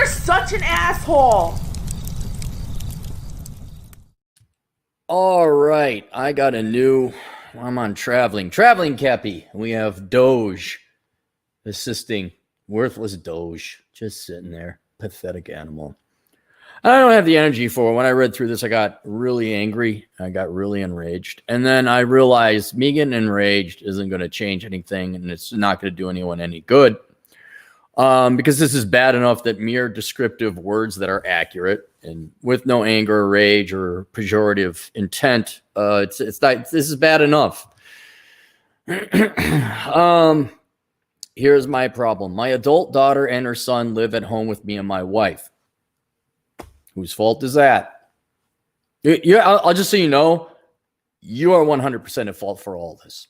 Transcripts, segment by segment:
such an asshole. All right, I got a new. I'm on traveling Cappy. We have Doge assisting worthless Doge, just sitting there, pathetic animal. I don't have the energy for it. When I read through this, I got really angry. I got really enraged, and then I realized me getting enraged isn't going to change anything, and it's not going to do anyone any good. Because this is bad enough that mere descriptive words that are accurate and with no anger or rage or pejorative intent, it's not. This is bad enough. Here's my problem. My adult daughter and her son live at home with me and my wife. Whose fault is that? I'll just so you know, you are 100% at fault for all this.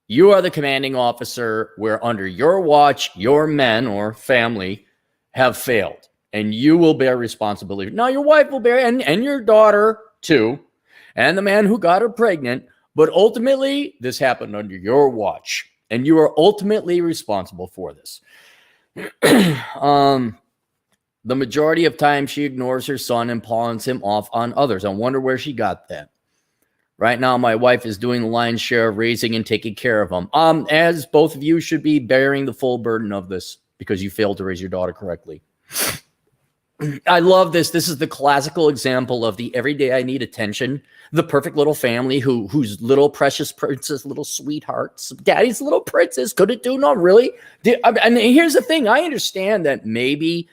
You are the commanding officer where under your watch, your men or family have failed, and you will bear responsibility. Now, your wife will bear, and your daughter too, and the man who got her pregnant, but ultimately, this happened under your watch, and you are ultimately responsible for this. The majority of time, she ignores her son and pawns him off on others. I wonder where she got that. Right now, my wife is doing the lion's share of raising and taking care of them. As both of you should be bearing the full burden of this because you failed to raise your daughter correctly. I love this. This is the classical example of the everyday I need attention. The perfect little family whose little precious princess, little sweethearts, daddy's little princess couldn't do no really. And here's the thing. I understand that maybe,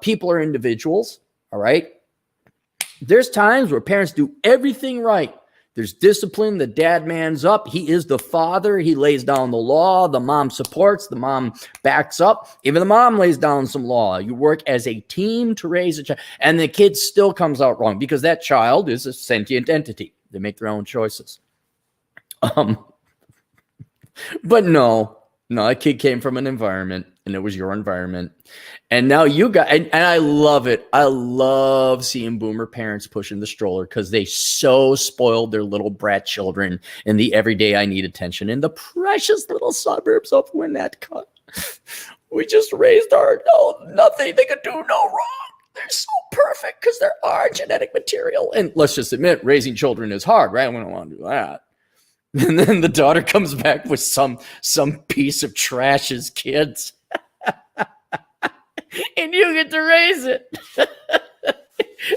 people are individuals. All right. There's times where parents do everything right. There's discipline. The dad man's up. He is the father. He lays down the law. The mom supports. The mom backs up. Even the mom lays down some law. You work as a team to raise a child. And the kid still comes out wrong because that child is a sentient entity. They make their own choices. But no, that kid came from an environment, and it was your environment. And now you got, and I love it. I love seeing boomer parents pushing the stroller because they so spoiled their little brat children in the everyday I need attention in the precious little suburbs of Winnetka. We just raised nothing they could do no wrong. They're so perfect because they're our genetic material. And let's just admit, raising children is hard, right? We don't want to do that. And then the daughter comes back with some piece of trash as kids. And you get to raise it.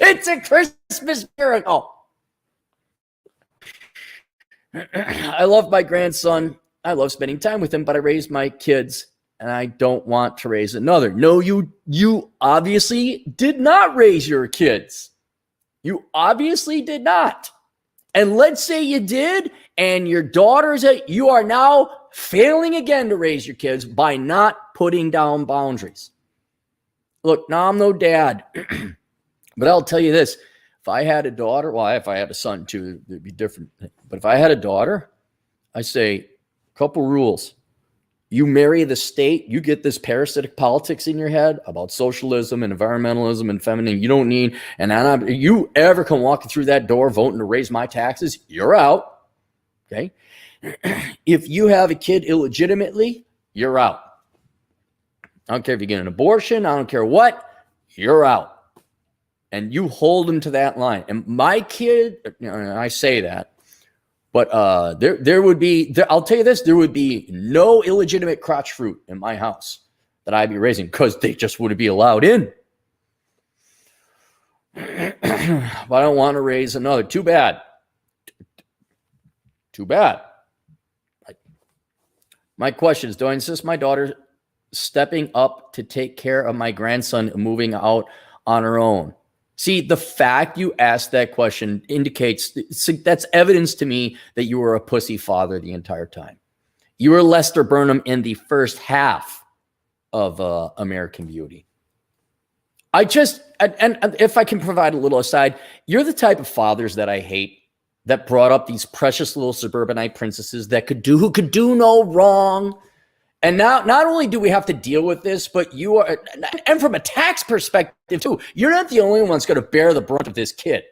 It's a Christmas miracle. I love my grandson. I love spending time with him, but I raised my kids, and I don't want to raise another. No, you obviously did not raise your kids. You obviously did not. And let's say you did, and your daughter's you are now failing again to raise your kids by not putting down boundaries. Look, now I'm no dad, but I'll tell you this. If I had a daughter, if I had a son too, it'd be different. But if I had a daughter, I say a couple rules. You marry the state, you get this parasitic politics in your head about socialism and environmentalism and feminism. You don't need, and you ever come walking through that door voting to raise my taxes, you're out. Okay. If you have a kid illegitimately, you're out. I don't care if you get an abortion. I don't care what, you're out. And you hold them to that line. And my kid, I say that, but there would be, I'll tell you this, there would be no illegitimate crotch fruit in my house that I'd be raising because they just wouldn't be allowed in. But I don't want to raise another. Too bad. Too bad. My question is, do I insist my daughter stepping up to take care of my grandson moving out on her own? See, the fact you asked that question indicates that's evidence to me that you were a pussy father the entire time. You were Lester Burnham in the first half of American Beauty. And if I can provide a little aside, you're the type of fathers that I hate that brought up these precious little suburbanite princesses who could do no wrong. And now, not only do we have to deal with this, but you are, and from a tax perspective too, you're not the only one that's going to bear the brunt of this kid.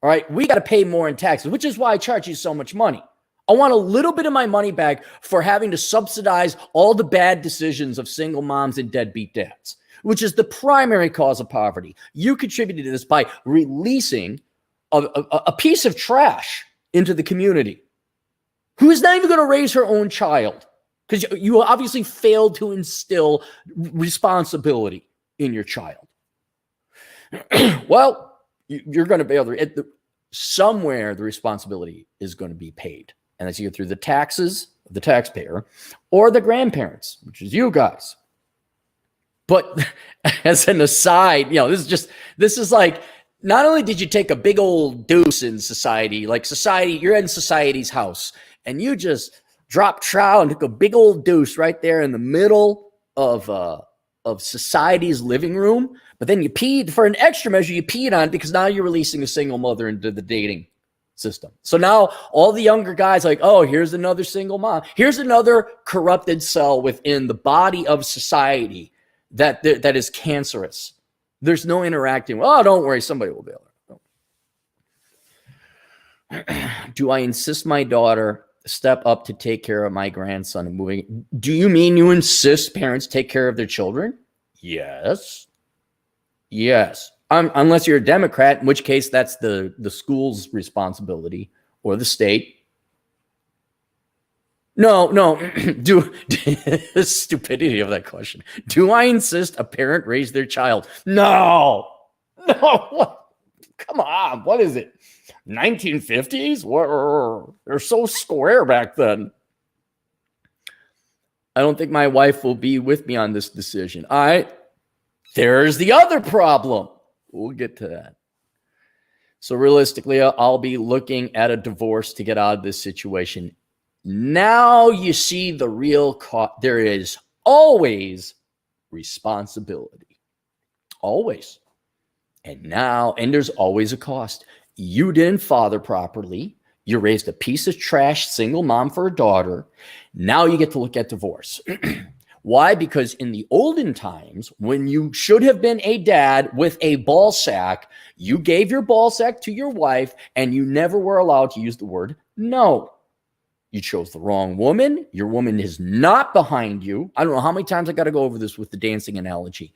All right. We got to pay more in taxes, which is why I charge you so much money. I want a little bit of my money back for having to subsidize all the bad decisions of single moms and deadbeat dads. which is the primary cause of poverty. You contributed to this by releasing a piece of trash into the community who is not even going to raise her own child because you obviously failed to instill responsibility in your child. Well, you're going to be able to, somewhere the responsibility is going to be paid. And that's either through the taxes of the taxpayer or the grandparents, which is you guys. But as an aside, this is like, not only did you take a big old deuce in society, like society, you're in society's house, and you just dropped trow and took a big old deuce right there in the middle of society's living room. But then you peed, for an extra measure, you peed on it because now you're releasing a single mother into the dating system. So now all the younger guys like, oh, here's another single mom. Here's another corrupted cell within the body of society that is cancerous. There's no interacting. Oh, don't worry, somebody will be able to. Do I insist my daughter step up to take care of my grandson and moving? Do you mean you insist parents take care of their children? Yes. Unless you're a Democrat, in which case that's the school's responsibility or the state. No. The stupidity of that question. Do I insist a parent raise their child? No. What? Come on. What is it? 1950s? They're so square back then. I don't think my wife will be with me on this decision. There's the other problem. We'll get to that. So realistically, I'll be looking at a divorce to get out of this situation. Now you see the real cost. There is always responsibility. Always. And there's always a cost. You didn't father properly. You raised a piece of trash single mom for a daughter. Now you get to look at divorce. Why? Because in the olden times, when you should have been a dad with a ball sack, you gave your ball sack to your wife and you never were allowed to use the word no. You chose the wrong woman. Your woman is not behind you. I don't know how many times I got to go over this with the dancing analogy.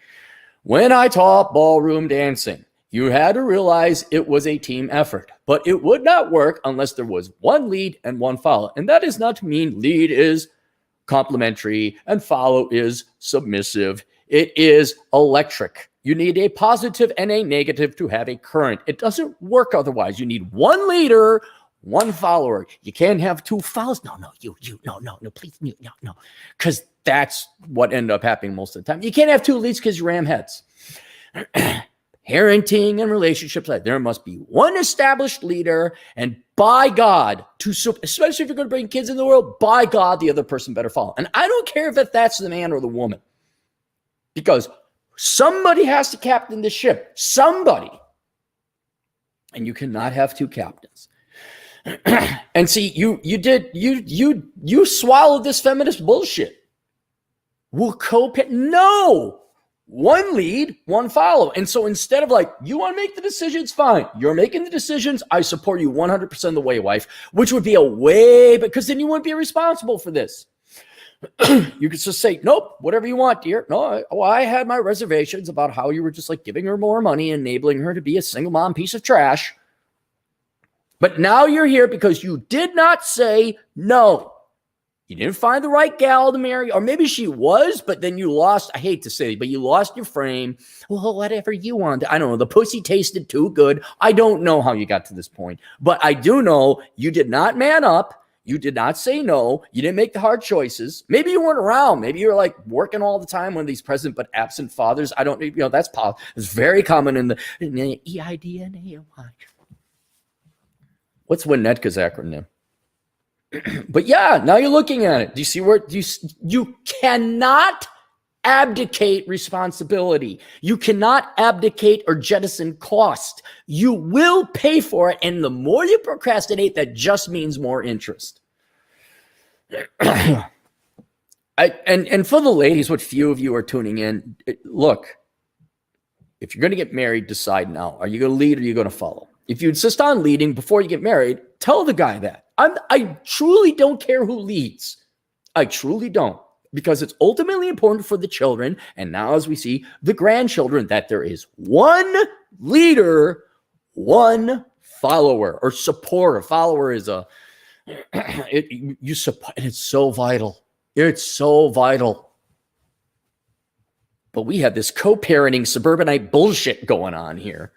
When I taught ballroom dancing, you had to realize it was a team effort, but it would not work unless there was one lead and one follow. And that is not to mean lead is complimentary and follow is submissive. It is electric. You need a positive and a negative to have a current. It doesn't work otherwise. You need one leader, one follower. You can't have two follows. No, please, no. Because that's what ended up happening most of the time. You can't have two leads because you ram heads. Parenting and relationships, there must be one established leader, and by God, especially if you're going to bring kids in the world, by God, the other person better follow. And I don't care if that's the man or the woman, because somebody has to captain the ship. Somebody. And you cannot have two captains. And see, you swallowed this feminist bullshit. No. One lead, one follow. And so instead of like, you want to make the decisions, fine. You're making the decisions. I support you 100% of the way, wife, which would be a way, because then you wouldn't be responsible for this. You could just say, nope, whatever you want, dear. No, I had my reservations about how you were just like giving her more money, enabling her to be a single mom piece of trash. But now you're here because you did not say no. You didn't find the right gal to marry, or maybe she was, but then you lost, I hate to say it, but you lost your frame. Well, whatever you want. I don't know. The pussy tasted too good. I don't know how you got to this point, but I do know you did not man up. You did not say no. You didn't make the hard choices. Maybe you weren't around. Maybe you're like working all the time, one of these present but absent fathers. I don't, that's it's very common in the EID and AOI. What's Winnetka's acronym? But yeah, now you're looking at it. Do you see where you cannot abdicate responsibility? You cannot abdicate or jettison cost. You will pay for it, and the more you procrastinate, that just means more interest. And for the ladies, what few of you are tuning in, look, if you're going to get married, decide now. Are you going to lead or are you going to follow? If you insist on leading before you get married, tell the guy that. I truly don't care who leads. I truly don't. because it's ultimately important for the children. And now, as we see the grandchildren, that there is one leader, one follower or supporter. Follower is you support, and it's so vital. It's so vital. But we have this co-parenting suburbanite bullshit going on here.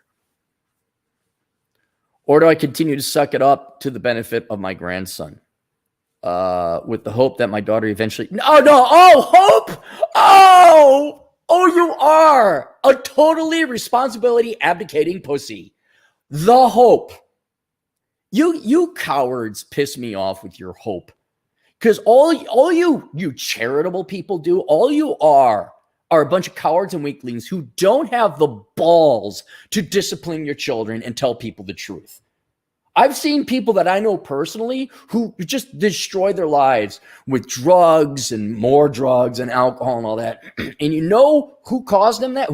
Or do I continue to suck it up to the benefit of my grandson? With the hope that my daughter eventually... hope! You are a totally responsibility abdicating pussy. The hope. You cowards piss me off with your hope. Because all you charitable people do, all you are a bunch of cowards and weaklings who don't have the balls to discipline your children and tell people the truth. I've seen people that I know personally who just destroy their lives with drugs and more drugs and alcohol and all that. And you know who caused them that?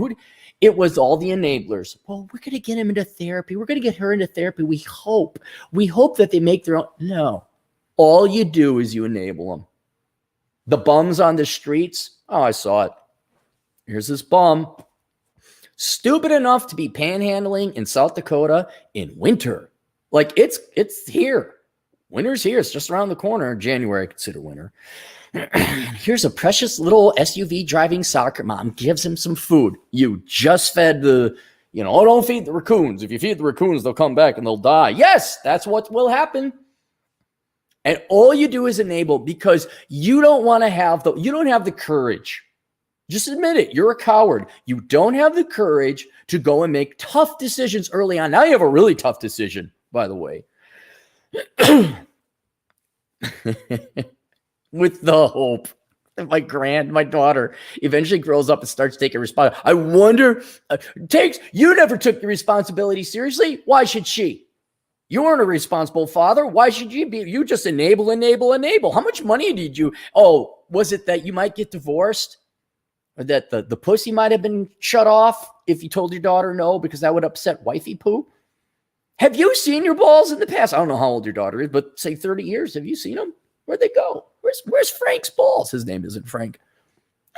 It was all the enablers. Well, we're going to get him into therapy. We're going to get her into therapy. We hope that they make their own. No, all you do is you enable them. The bums on the streets. Oh, I saw it. Here's this bum. Stupid enough to be panhandling in South Dakota in winter. Like it's here. Winter's here. It's just around the corner. January, I consider winter. Here's a precious little SUV driving soccer mom. Gives him some food. You just fed don't feed the raccoons. If you feed the raccoons, they'll come back and they'll die. Yes, that's what will happen. And all you do is enable because you don't want to you don't have the courage. Just admit it. You're a coward. You don't have the courage to go and make tough decisions early on. Now you have a really tough decision, by the way. With the hope that my daughter eventually grows up and starts taking responsibility. I wonder, you never took the responsibility seriously. Why should she? You weren't a responsible father. Why should you be? You just enable. How much money did you? Oh, was it that you might get divorced? Or that the pussy might have been shut off if you told your daughter no, because that would upset wifey poo? Have you seen your balls in the past? I don't know how old your daughter is, but say 30 years. Have you seen them? Where'd they go? Where's Frank's balls? His name isn't Frank.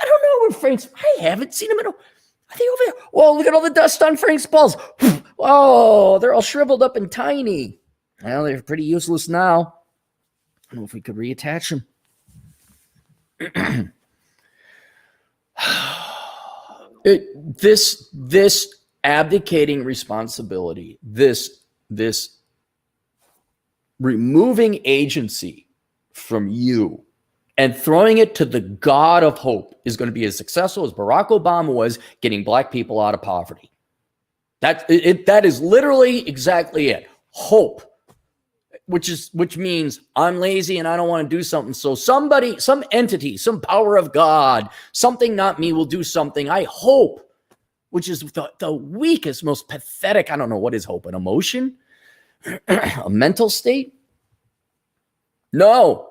I don't know where Frank's... I haven't seen him in a... Are they over there? Whoa, look at all the dust on Frank's balls. Oh, they're all shriveled up and tiny. Well, they're pretty useless now. I don't know if we could reattach them. This abdicating responsibility, this removing agency from you and throwing it to the God of hope is going to be as successful as Barack Obama was getting black people out of poverty. That is literally exactly it. Hope. Which means I'm lazy and I don't want to do something. So somebody, some entity, some power of God, something not me will do something. I hope, which is the weakest, most pathetic. I don't know what is hope, an emotion, a mental state. No.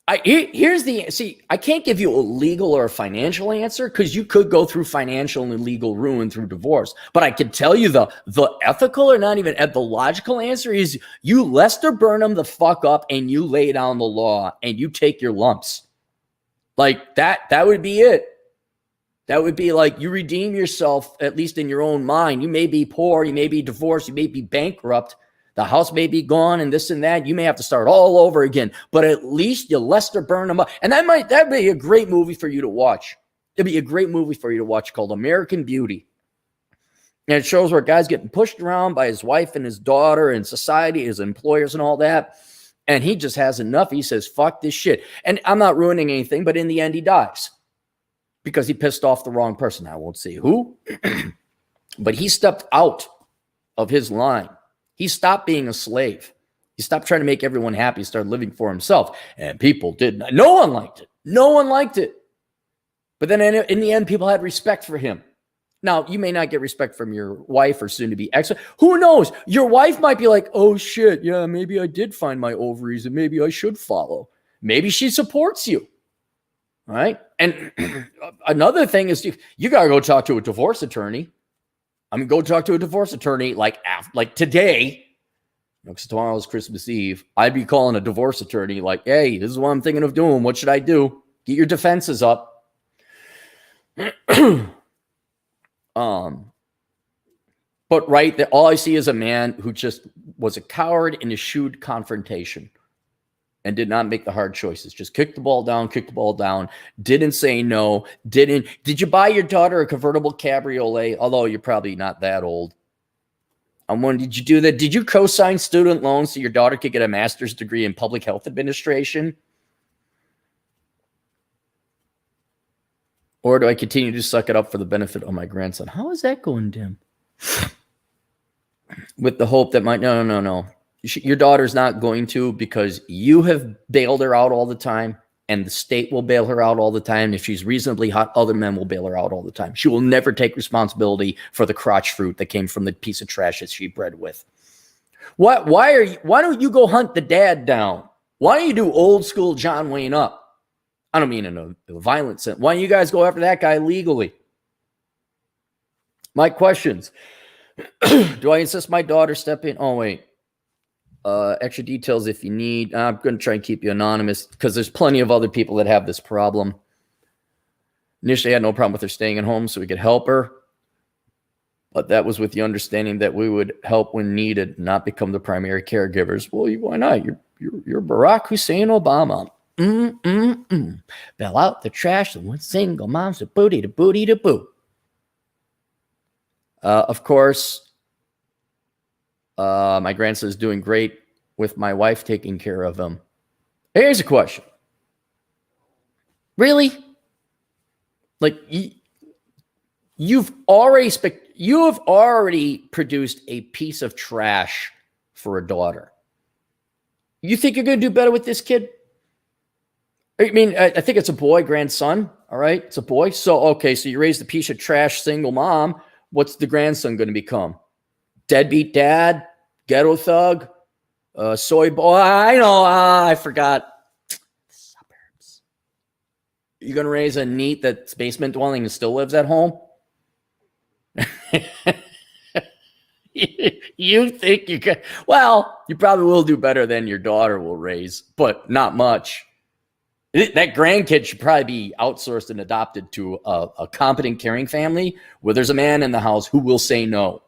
I can't give you a legal or a financial answer because you could go through financial and legal ruin through divorce. But I can tell you the ethical or not even the logical answer is you Lester Burnham the fuck up and you lay down the law and you take your lumps. Like that would be it. That would be like you redeem yourself, at least in your own mind. You may be poor, you may be divorced, you may be bankrupt. The house may be gone and this and that. You may have to start all over again, but at least you Lester Burnham up. And that'd be a great movie for you to watch. It'd be a great movie for you to watch called American Beauty. And it shows where a guy's getting pushed around by his wife and his daughter and society, his employers and all that. And he just has enough. He says, fuck this shit. And I'm not ruining anything, but in the end, he dies because he pissed off the wrong person. I won't say who, but he stepped out of his line. He stopped being a slave. He stopped trying to make everyone happy, started living for himself. And people didn't. No one liked it. No one liked it. But then in the end, people had respect for him. Now, you may not get respect from your wife or soon-to-be ex. Who knows? Your wife might be like, oh, shit, yeah, maybe I did find my ovaries and maybe I should follow. Maybe she supports you. Right? And another thing is you got to go talk to a divorce attorney. I mean, go talk to a divorce attorney like today, because tomorrow is Christmas Eve. I'd be calling a divorce attorney like, hey, this is what I'm thinking of doing. What should I do? Get your defenses up. But right, that all I see is a man who just was a coward and eschewed confrontation and did not make the hard choices. Just kicked the ball down, didn't say no, did you buy your daughter a convertible cabriolet? Although you're probably not that old. I'm wondering, did you do that? Did you co-sign student loans so your daughter could get a master's degree in public health administration? Or do I continue to suck it up for the benefit of my grandson? How is that going, Tim? With the hope that no. Your daughter's not going to, because you have bailed her out all the time, and the state will bail her out all the time. If she's reasonably hot, other men will bail her out all the time. She will never take responsibility for the crotch fruit that came from the piece of trash that she bred with. Why don't you go hunt the dad down? Why don't you do old school John Wayne up? I don't mean in a violent sense. Why don't you guys go after that guy legally? My questions. Do I insist my daughter step in? Oh, wait. Extra details if you need. I'm going to try and keep you anonymous because there's plenty of other people that have this problem. Initially, I had no problem with her staying at home so we could help her. But that was with the understanding that we would help when needed, not become the primary caregivers. Well, why not? You're Barack Hussein Obama. Bail out the trash and one single mom's a booty to booty to boo. Of course, my grandson is doing great with my wife taking care of him. Here's a question. Really? Like, you've already produced a piece of trash for a daughter. You think you're going to do better with this kid? I mean, I think it's a boy, grandson. All right, it's a boy. So, okay, so you raised a piece of trash single mom. What's the grandson going to become? Deadbeat dad, ghetto thug, soy boy. I know, I forgot. Suburbs. You going to raise a NEET that's basement dwelling and still lives at home? You think you can? Well, you probably will do better than your daughter will raise, but not much. That grandkid should probably be outsourced and adopted to a competent, caring family where there's a man in the house who will say no.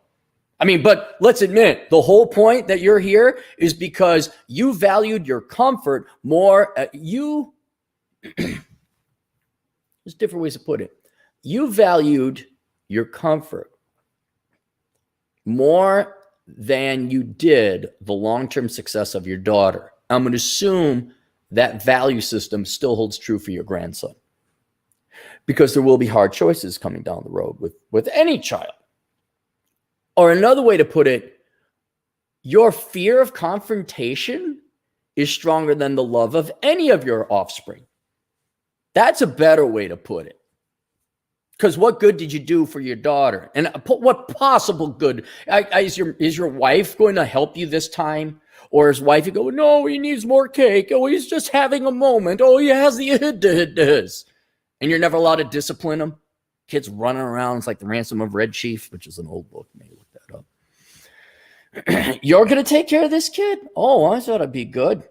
I mean, but let's admit, the whole point that you're here is because you valued your comfort more. There's different ways to put it. You valued your comfort more than you did the long-term success of your daughter. I'm going to assume that value system still holds true for your grandson, because there will be hard choices coming down the road with any child. Or another way to put it, your fear of confrontation is stronger than the love of any of your offspring. That's a better way to put it. Because what good did you do for your daughter? And what possible good? Is your wife going to help you this time? Or his wife, you go, no, he needs more cake. Oh, he's just having a moment. Oh, he has the hid. And you're never allowed to discipline him. Kids running around. It's like The Ransom of Red Chief, which is an old book. Maybe look that up. You're going to take care of this kid? Oh, I thought it'd be good.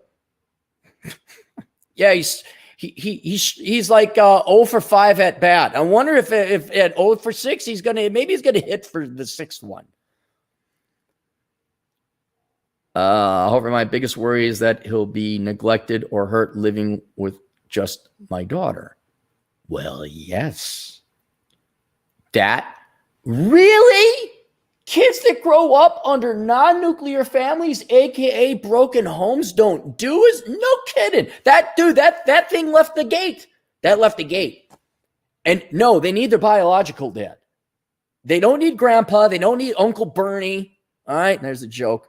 Yeah, he's like 0 for 5 at bat. I wonder if at 0 for 6, he's going to hit for the 6th one. However, my biggest worry is that he'll be neglected or hurt living with just my daughter. Well, yes. That really? Kids that grow up under non-nuclear families, aka broken homes, don't do is no kidding. That thing left the gate. That left the gate. And no, they need their biological dad. They don't need grandpa. They don't need Uncle Bernie. All right, there's a joke.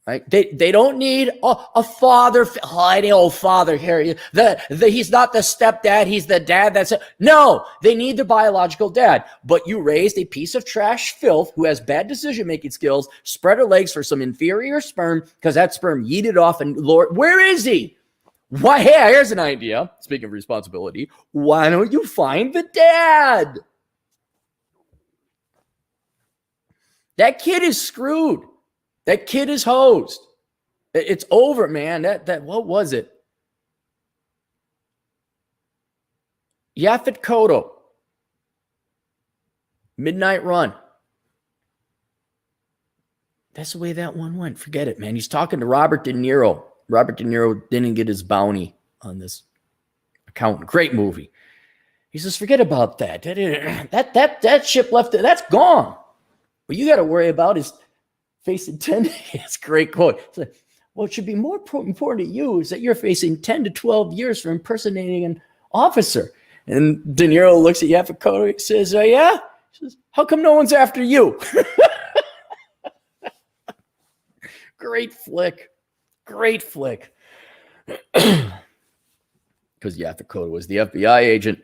Right? They don't need a father. Oh, the old father here. He's not the stepdad. He's the dad. No. They need the biological dad. But you raised a piece of trash filth who has bad decision-making skills, spread her legs for some inferior sperm because that sperm yeeted off. And Lord, where is he? Why? Hey, here's an idea. Speaking of responsibility, why don't you find the dad? That kid is screwed. That kid is hosed. It's over, man. That what was it? Yaphet Kotto, Midnight Run. That's the way that one went. Forget it, man. He's talking to Robert De Niro. Robert De Niro didn't get his bounty on this accountant. Great movie. He says, forget about that. That ship left, that's gone. What you got to worry about is facing 10. It's a great quote. It's like, what should be more important to you is that you're facing 10 to 12 years for impersonating an officer. And De Niro looks at Yaphet Kotto and says, yeah? He says, how come no one's after you? Great flick. Great flick. Because Yaphet Kotto was the FBI agent.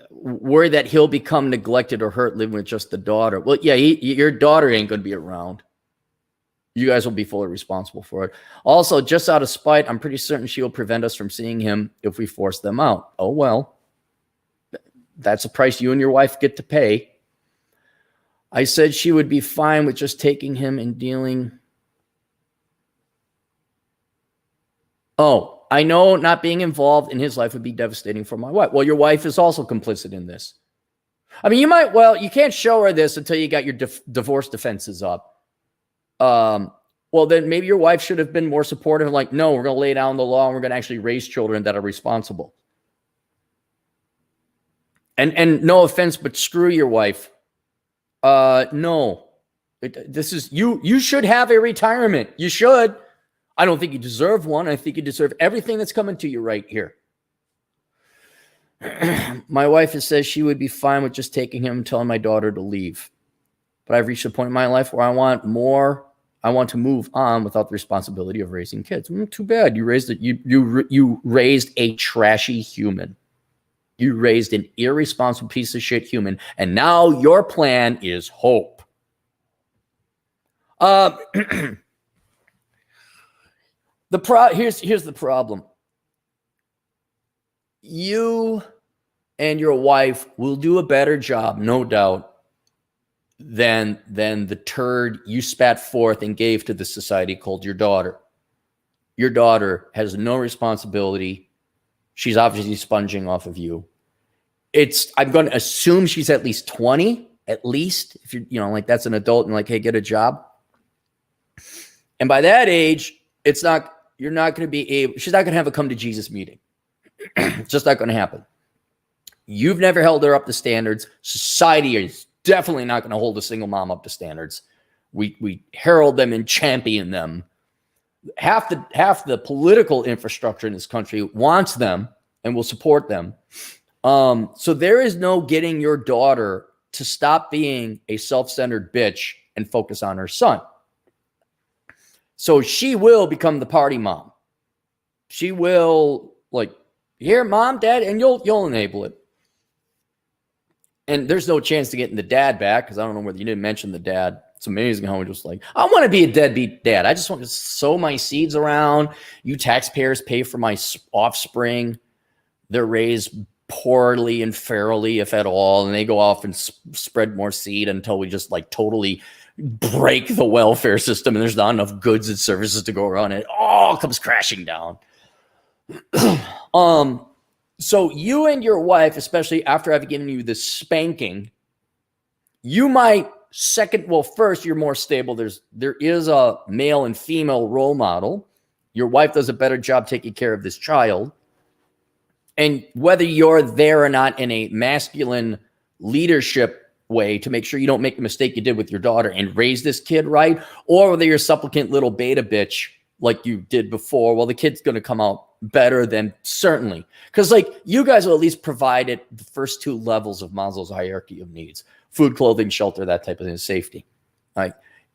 Worry that he'll become neglected or hurt living with just the daughter. Well, yeah, your daughter ain't going to be around. You guys will be fully responsible for it. Also, just out of spite, I'm pretty certain she will prevent us from seeing him if we force them out. Oh, well. That's a price you and your wife get to pay. I said she would be fine with just taking him and dealing. Oh, I know not being involved in his life would be devastating for my wife. Well, your wife is also complicit in this. I mean, you can't show her this until you got your divorce defenses up. Well, then maybe your wife should have been more supportive. Like, no, we're going to lay down the law and we're going to actually raise children that are responsible. And no offense, but screw your wife. No, this is you should have a retirement. You should. I don't think you deserve one. I think you deserve everything that's coming to you right here. My wife has said she would be fine with just taking him and telling my daughter to leave. But I've reached a point in my life where I want more. I want to move on without the responsibility of raising kids. Too bad. You raised a trashy human. You raised an irresponsible piece of shit human, and now your plan is hope. Here's the problem. You and your wife will do a better job, no doubt, than the turd you spat forth and gave to the society called your daughter. Your daughter has no responsibility. She's obviously sponging off of you. I'm going to assume she's at least 20, at least. If you're, like that's an adult and like, hey, get a job. And by that age, she's not going to have a come to Jesus meeting. It's just not going to happen. You've never held her up to standards. Society is definitely not going to hold a single mom up to standards. We herald them and champion them. Half the political infrastructure in this country wants them and will support them. So there is no getting your daughter to stop being a self-centered bitch and focus on her son. So she will become the party mom. She will here, mom, dad, and you'll enable it. And there's no chance to getting the dad back because I don't know whether you didn't mention the dad. It's amazing how we're just like, I want to be a deadbeat dad. I just want to sow my seeds around. You taxpayers pay for my offspring. They're raised poorly and fairly, if at all, and they go off and spread more seed until we just totally break the welfare system and there's not enough goods and services to go around. And it all comes crashing down. So you and your wife, especially after I've given you this spanking, you might first, you're more stable. There is a male and female role model. Your wife does a better job taking care of this child. And whether you're there or not in a masculine leadership way to make sure you don't make the mistake you did with your daughter and raise this kid right, or whether you're a supplicant little beta bitch like you did before, well, the kid's going to come out better than certainly. Because you guys will at least provided the first two levels of Maslow's hierarchy of needs: food, clothing, shelter, that type of thing, safety.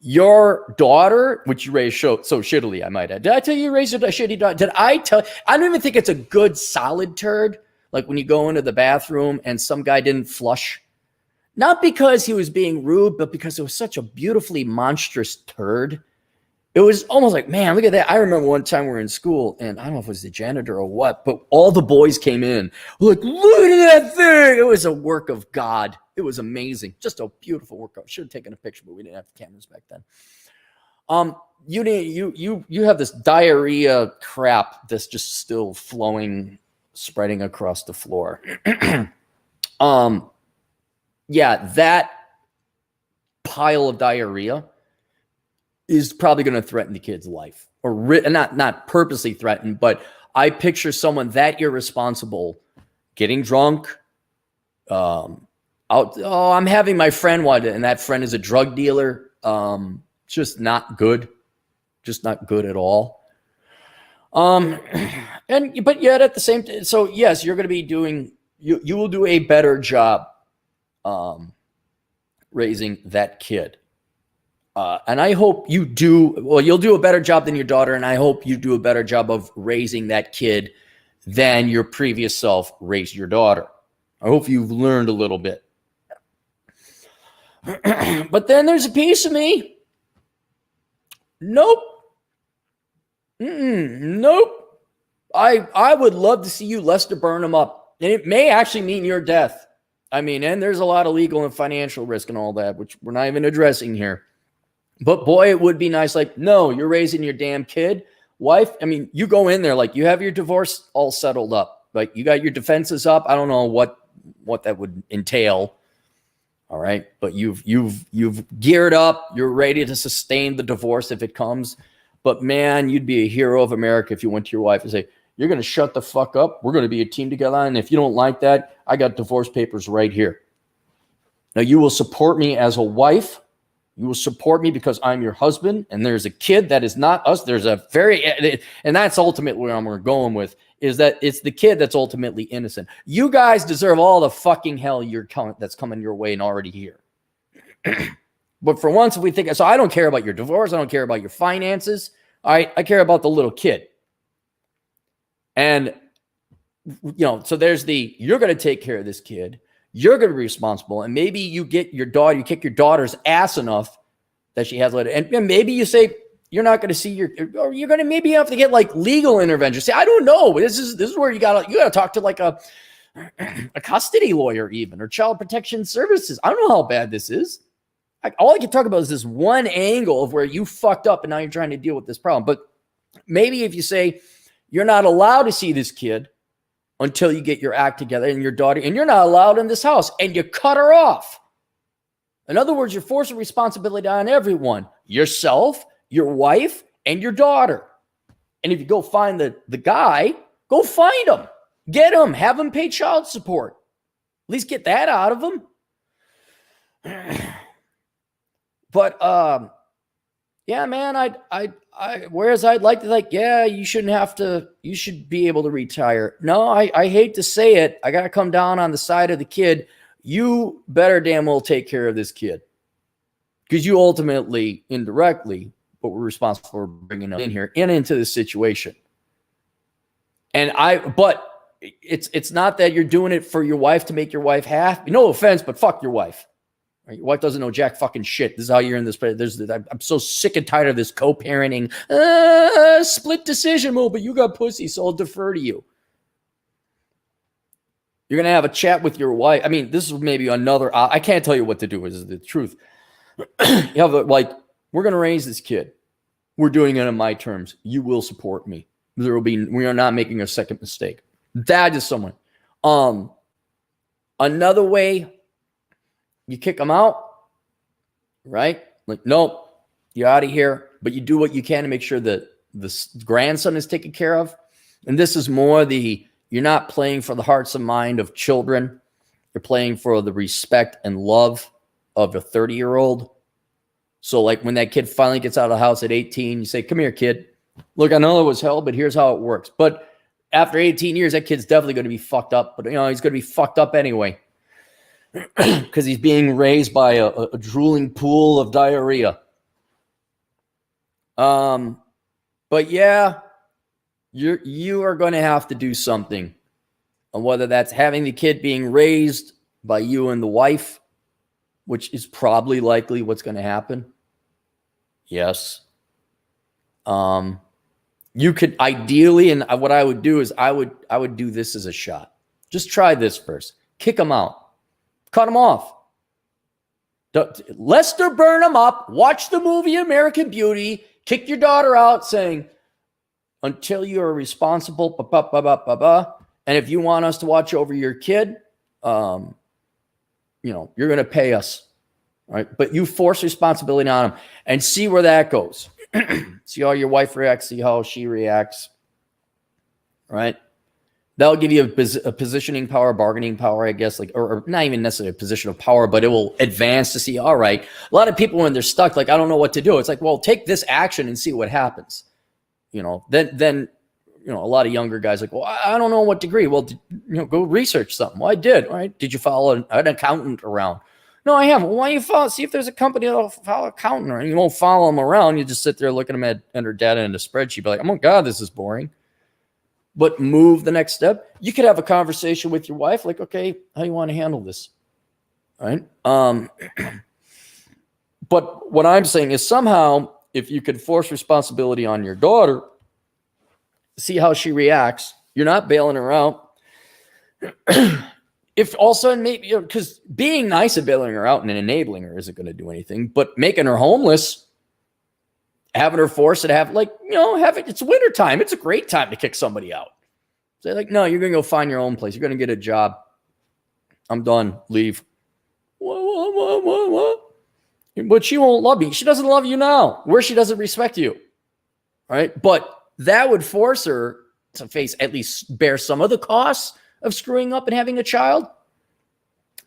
Your daughter, which you raised so shittily, I might add. Did I tell you raised a shitty daughter? I don't even think it's a good solid turd. Like when you go into the bathroom and some guy didn't flush. Not because he was being rude, but because it was such a beautifully monstrous turd. It was almost like, man, look at that. I remember one time we were in school, and I don't know if it was the janitor or what, but all the boys came in. Look at that thing. It was a work of God. It was amazing. Just a beautiful workout. Should have taken a picture, but we didn't have the cameras back then. You have this diarrhea crap that's just still flowing, spreading across the floor. Yeah, that pile of diarrhea is probably going to threaten the kid's life, or not purposely threaten, but I picture someone that irresponsible getting drunk. I'm having my friend one, and that friend is a drug dealer. Just not good at all. But yet at the same time, so yes, you're going to be doing, you will do a better job, raising that kid. And I hope you do, well, you'll do a better job than your daughter. And I hope you do a better job of raising that kid than your previous self raised your daughter. I hope you've learned a little bit. But then there's a piece of me. Nope. Nope. I would love to see you, Lester Burnham, up. And it may actually mean your death. I mean, and there's a lot of legal and financial risk and all that, which we're not even addressing here. But boy, it would be nice. Like, no, you're raising your damn kid. Wife, I mean, you go in there, like you have your divorce all settled up. Like you got your defenses up. I don't know what that would entail. All right. But you've geared up. You're ready to sustain the divorce if it comes. But man, you'd be a hero of America if you went to your wife and say, you're going to shut the fuck up. We're going to be a team together. And if you don't like that, I got divorce papers right here. Now you will support me as a wife. You will support me because I'm your husband, and there's a kid that is not us. There's a and that's ultimately where I'm going with, is that it's the kid that's ultimately innocent. You guys deserve all the fucking hell that's coming your way and already here. But for once, if we think, so I don't care about your divorce. I don't care about your finances. All right. I care about the little kid. And, so there's you're going to take care of this kid. You're going to be responsible. And maybe you kick your daughter's ass enough that she has later. And maybe you say, you're not going to see or you're going to maybe have to get like legal intervention. Say, I don't know. This is where you got to talk to like a custody lawyer even, or child protection services. I don't know how bad this is. All I can talk about is this one angle of where you fucked up and now you're trying to deal with this problem. But maybe if you say you're not allowed to see this kid until you get your act together, and your daughter, and you're not allowed in this house, and you cut her off. In other words, you're forcing responsibility on everyone, yourself, your wife, and your daughter. And if you go find the guy, go find him, get him, have him pay child support. At least get that out of him. But yeah, man, whereas I'd like to yeah, you should be able to retire. No, I hate to say it. I got to come down on the side of the kid. You better damn well take care of this kid, because you ultimately, indirectly, but we're responsible for bringing him in here and into this situation. But it's not that you're doing it for your wife to make your wife happy. No offense, but fuck your wife. Your wife doesn't know jack fucking shit. This is how you're in this. I'm so sick and tired of this co-parenting split decision move, but you got pussy, so I'll defer to you. You're going to have a chat with your wife. I mean, this is maybe another, I can't tell you what to do, is the truth. You have we're going to raise this kid. We're doing it on my terms. You will support me. We are not making a second mistake. That is someone. Another way, you kick them out, right? Like, nope, you're out of here. But you do what you can to make sure that the grandson is taken care of. And this is more you're not playing for the hearts and mind of children. You're playing for the respect and love of a 30-year-old. So like when that kid finally gets out of the house at 18, you say, come here, kid. Look, I know it was hell, but here's how it works. But after 18 years, that kid's definitely going to be fucked up. But, he's going to be fucked up anyway. Because he's being raised by a drooling pool of diarrhea. But yeah, you are going to have to do something. And whether that's having the kid being raised by you and the wife, which is probably likely what's going to happen. Yes. You could ideally, and what I would do is I would do this as a shot. Just try this first. Kick him out. Cut him off. Lester Burnham up, watch the movie American Beauty, kick your daughter out saying, until you are responsible, and if you want us to watch over your kid, you're going to pay us. Right? But you force responsibility on them and see where that goes. See how your wife reacts, see how she reacts. Right? That'll give you a positioning power, bargaining power, I guess, or not even necessarily a position of power, but it will advance to see, all right. A lot of people, when they're stuck, I don't know what to do. It's like, well, take this action and see what happens. Then a lot of younger guys well, I don't know what degree. Well, go research something. Well, I did. All right. Did you follow an accountant around? No, I haven't. Well, why don't you see if there's a company that'll follow accountant around. You won't follow them around. You just sit there looking at them enter data in a spreadsheet. Be like, oh my God, this is boring. But move the next step. You could have a conversation with your wife, okay, how do you want to handle this? All right. But what I'm saying is somehow, if you could force responsibility on your daughter, see how she reacts. You're not bailing her out. If all of a sudden, maybe, because being nice and bailing her out and enabling her isn't going to do anything, but making her homeless, having her forced to have, it's wintertime. It's a great time to kick somebody out. Say, no, you're going to go find your own place. You're going to get a job. I'm done. Leave. What? But she won't love you. She doesn't love you now. Where she doesn't respect you. All right. But that would force her to at least bear some of the costs of screwing up and having a child.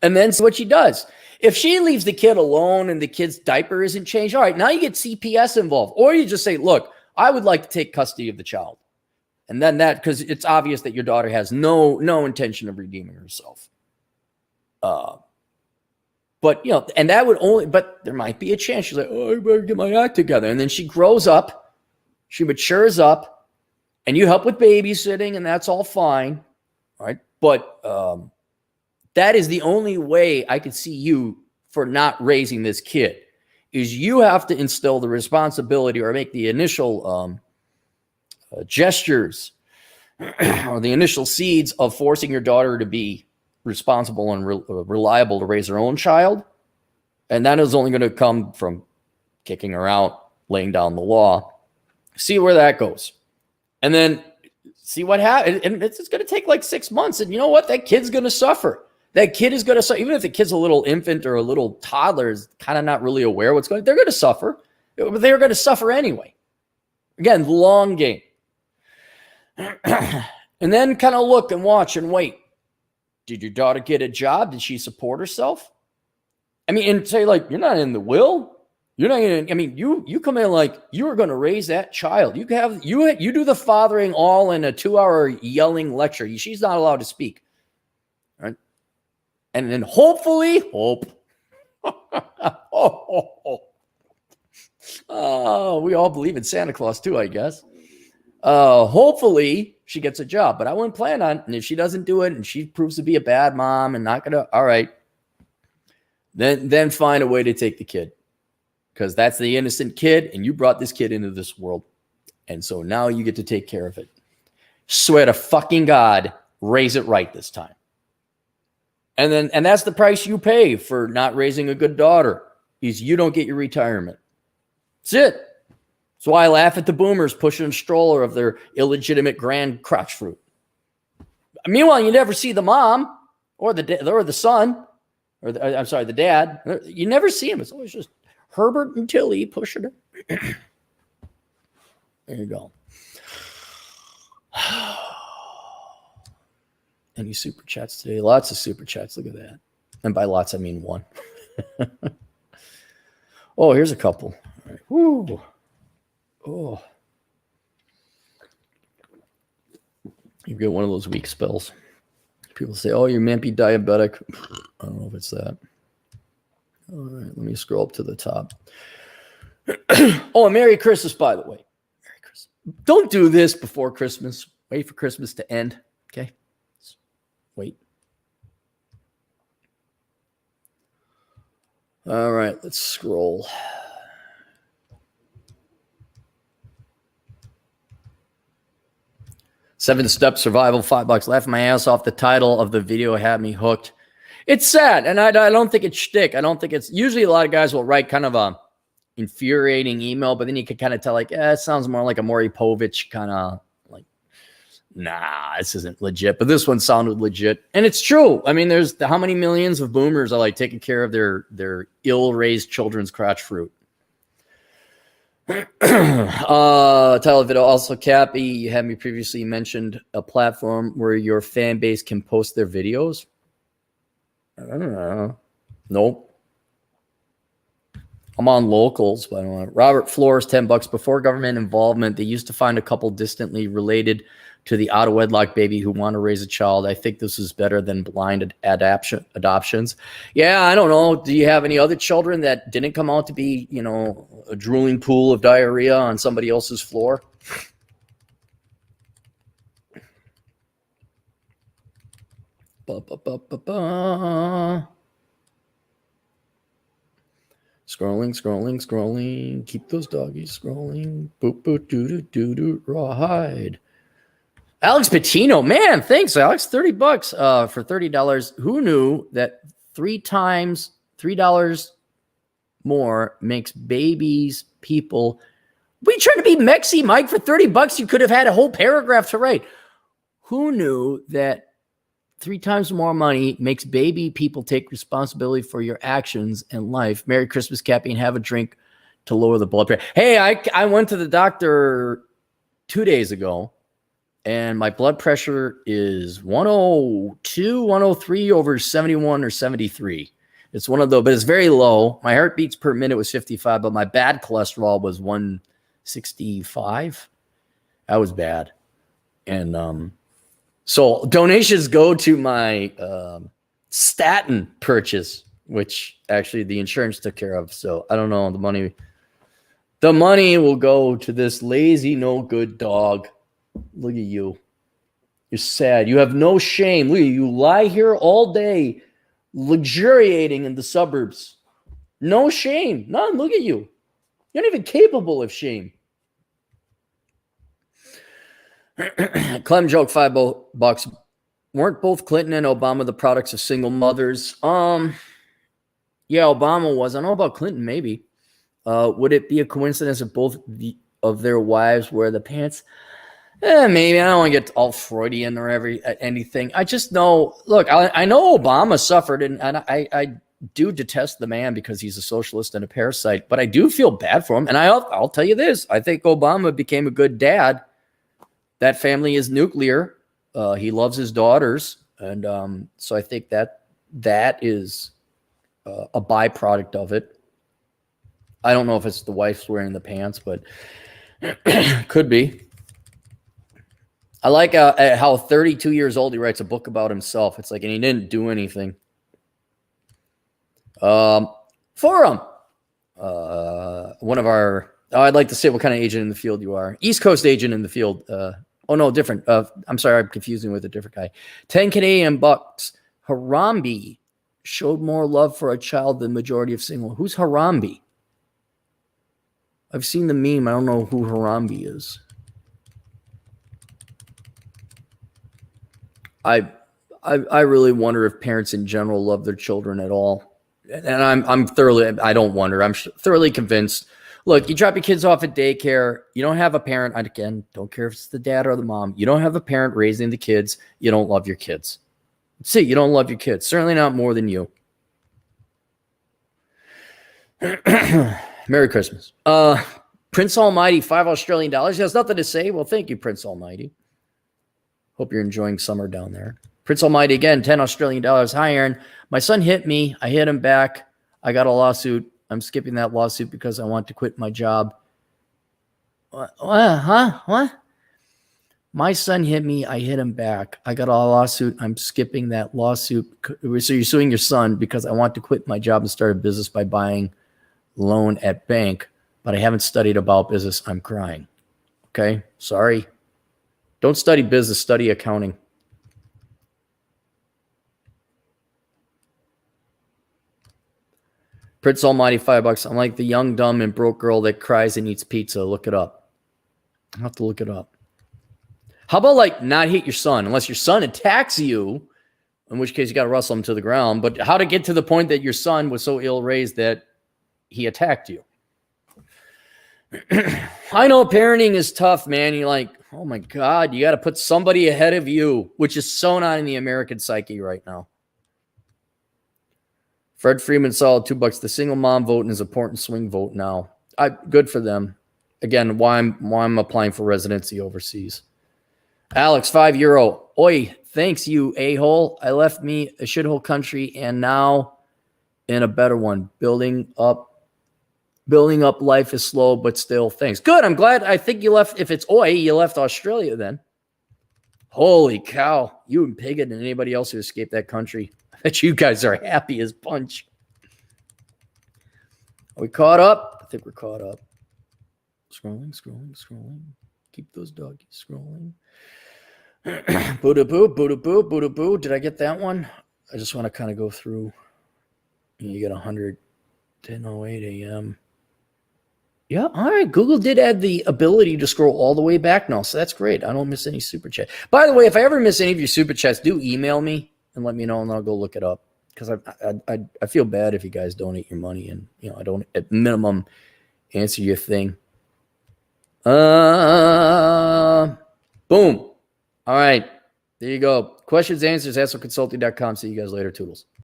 And then see what she does. If she leaves the kid alone and the kid's diaper isn't changed, all right, now you get CPS involved. Or you just say, look, I would like to take custody of the child. And then because it's obvious that your daughter has no intention of redeeming herself. But there might be a chance. She's like, oh, I better get my act together. And then she grows up, she matures up, and you help with babysitting, and that's all fine. All right. But that is the only way I could see you for not raising this kid, is you have to instill the responsibility or make the initial gestures or the initial seeds of forcing your daughter to be responsible and reliable to raise her own child. And that is only going to come from kicking her out, laying down the law. See where that goes. And then see what happens. And it's going to take 6 months. And you know what? That kid's going to suffer. That kid is going to suffer. Even if the kid's a little infant or a little toddler, is kind of not really aware what's going on, they're going to suffer. They're going to suffer anyway. Again, long game. And then kind of look and watch and wait. Did your daughter get a job? Did she support herself? I mean, and say you're not in the will. You're not going to, you come in you are going to raise that child. You do the fathering all in a 2-hour yelling lecture. She's not allowed to speak. Right? And then hopefully, oh, we all believe in Santa Claus too, I guess. Hopefully she gets a job, but I wouldn't plan on it. And if she doesn't do it and she proves to be a bad mom and not going to, all right, then find a way to take the kid, because that's the innocent kid. And you brought this kid into this world. And so now you get to take care of it. Swear to fucking God, raise it right this time. And that's the price you pay for not raising a good daughter, is you don't get your retirement. That's it. That's why I laugh at the boomers pushing a stroller of their illegitimate grand crotch fruit. Meanwhile, you never see the mom or the son, or the dad. You never see him. It's always just Herbert and Tilly pushing her. There you go. Any super chats today? Lots of super chats. Look at that. And by lots, I mean one. Oh, here's a couple. All right. Woo. Oh. You get one of those weak spells. People say, oh, you might be diabetic. I don't know if it's that. All right, let me scroll up to the top. Oh, and Merry Christmas, by the way. Merry Christmas. Don't do this before Christmas. Wait for Christmas to end. Okay? Wait. All right, let's scroll. Seven-Step Survival, $5. Laughed my ass off. The title of the video had me hooked. It's sad, and I don't think it's shtick. I don't think it's usually a lot of guys will write kind of a infuriating email, but then you can kind of tell like, it sounds more like a Maury Povich kind of like, nah, this isn't legit. But this one sounded legit, and it's true. I mean, there's how many millions of boomers are like taking care of their ill-raised children's crotch fruit. Tyler Vito, also Cappy, you had me previously mentioned a platform where your fan base can post their videos. I don't know. Nope. I'm on locals, but I don't know. Robert Flores, $10 before government involvement. They used to find a couple distantly related to the out of wedlock baby who want to raise a child. I think this is better than blind adoptions. Yeah, I don't know. Do you have any other children that didn't come out to be, a drooling pool of diarrhea on somebody else's floor? Scrolling. Keep those doggies scrolling. Boop, boop, doo, rawhide. Alex Patino, man, thanks, Alex. $30 for $30. Who knew that $3 more makes babies people? We trying to be Mexi, Mike, for $30. You could have had a whole paragraph to write. Who knew that 3 times more money makes baby people take responsibility for your actions in life? Merry Christmas, Cappy, and have a drink to lower the blood pressure. Hey, I went to the doctor 2 days ago, and my blood pressure is 102, 103 over 71 or 73. It's one of those, but it's very low. My heartbeats per minute was 55, but my bad cholesterol was 165. That was bad. And so donations go to my statin purchase, which actually the insurance took care of. So I don't know, the money will go to this lazy, no good dog. Look at you. You're sad. You have no shame. Look at you. You lie here all day, luxuriating in the suburbs. No shame. None. Look at you. You're not even capable of shame. Clem joke, $5. Weren't both Clinton and Obama the products of single mothers? Yeah, Obama was. I don't know about Clinton, maybe. Would it be a coincidence if both of their wives wear the pants? Maybe. I don't want to get all Freudian or anything. I just know, look, I know Obama suffered, and I do detest the man because he's a socialist and a parasite, but I do feel bad for him. And I'll tell you this. I think Obama became a good dad. That family is nuclear. He loves his daughters. And so I think that is a byproduct of it. I don't know if it's the wife's wearing the pants, but could be. I like how 32 years old he writes a book about himself. It's like, and he didn't do anything. Forum. One of our, I'd like to say what kind of agent in the field you are. East Coast agent in the field. Oh, no, different. I'm sorry, I'm confusing with a different guy. 10 Canadian bucks. Harambe showed more love for a child than majority of single. Who's Harambe? I've seen the meme. I don't know who Harambe is. I really wonder if parents in general love their children at all. And I'm thoroughly convinced. Look, you drop your kids off at daycare. You don't have a parent. Again, don't care if it's the dad or the mom. You don't have a parent raising the kids. You don't love your kids. See, you don't love your kids. Certainly not more than you. Merry Christmas. Prince Almighty, $5 Australian. He has nothing to say. Well, thank you, Prince Almighty. Hope you're enjoying summer down there. Prince Almighty, again, $10 Australian. Hi, Aaron. My son hit me. I hit him back. I got a lawsuit. I'm skipping that lawsuit because I want to quit my job. What? My son hit me. I hit him back. I got a lawsuit. I'm skipping that lawsuit. So you're suing your son because I want to quit my job and start a business by buying loan at bank, but I haven't studied about business. I'm crying. Okay, sorry. Don't study business, study accounting. Prince Almighty, $5. I'm like the young, dumb, and broke girl that cries and eats pizza. Look it up. I'll have to look it up. How about like not hit your son unless your son attacks you in which case you got to wrestle him to the ground. But how to get to the point that your son was so ill raised that he attacked you? I know parenting is tough, man. You're like, oh my God, you got to put somebody ahead of you, which is so not in the American psyche right now. Fred Freeman saw $2. The single mom vote is an important swing vote now. Good for them. Again, why I'm applying for residency overseas. Alex, €5. Oi, thanks you a-hole. I left me a shithole country and now in a better one. Building up life is slow, but still thanks. Good. I'm glad. I think you left. If it's oi, you left Australia then. Holy cow. You and Piggott and anybody else who escaped that country. I bet you guys are happy as punch. Are we caught up? I think we're caught up. Scrolling. Keep those doggies scrolling. Boo. Did I get that one? I just want to kind of go through. You get 100. 10:08 a.m. Yeah, all right. Google did add the ability to scroll all the way back now, so that's great. I don't miss any super chat. By the way, if I ever miss any of your super chats, do email me and let me know, and I'll go look it up. Because I feel bad if you guys donate your money, and I don't at minimum answer your thing. Boom. All right. There you go. Questions, answers, hassleconsulting.com. See you guys later. Toodles.